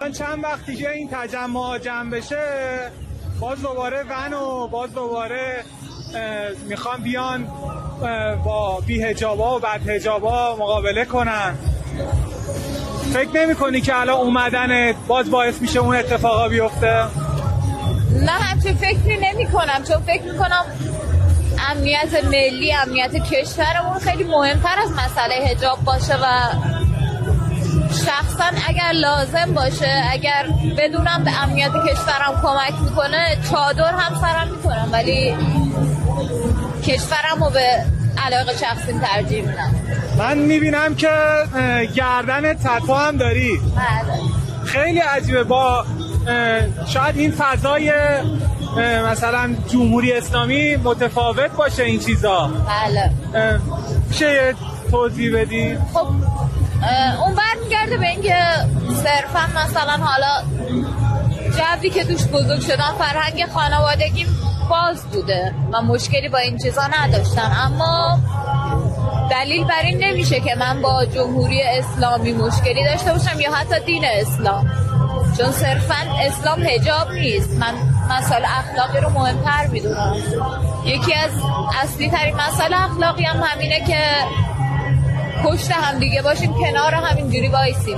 الان چند وقت دیگه این تجمع جمع بشه، باز دوباره ون و باز دوباره میخوان بیان با بی‌حجابا و بدحجابا مقابله کنن. فکر نمی کنی که الان اومدنت باز باعث میشه اون اتفاقا بیفته؟ نه همچون فکری نمی کنم، چون فکر میکنم امنیت ملی، امنیت کشورمون خیلی مهمتر از مسئله حجاب باشه و شخصا اگر لازم باشه، اگر بدونم به امنیت کشورم کمک میکنه، چادر هم سرم میکنم، ولی کشورم رو به علاقه شخصیم ترجیح میدم. من میبینم که گردن تتو هم داری. بله. خیلی عجیبه، با شاید این فضای مثلا جمهوری اسلامی متفاوت باشه این چیزا. بله. میشه یه توضیح بدی؟ خب اون برمیگرده به اینکه صرفا مثلا حالا جوی که توش بزرگ شدن، فرهنگ خانوادگیم باز بوده و مشکلی با این چیزا نداشتن، اما دلیل بر این نمیشه که من با جمهوری اسلامی مشکلی داشته باشم یا حتی دین اسلام، چون صرفا اسلام حجاب نیست. من مسائل اخلاقی رو مهمتر میدونم. یکی از اصلی ترین مسائل اخلاقی هم همینه که پشت هم دیگه باشیم، کنار همینجوری وایسیم.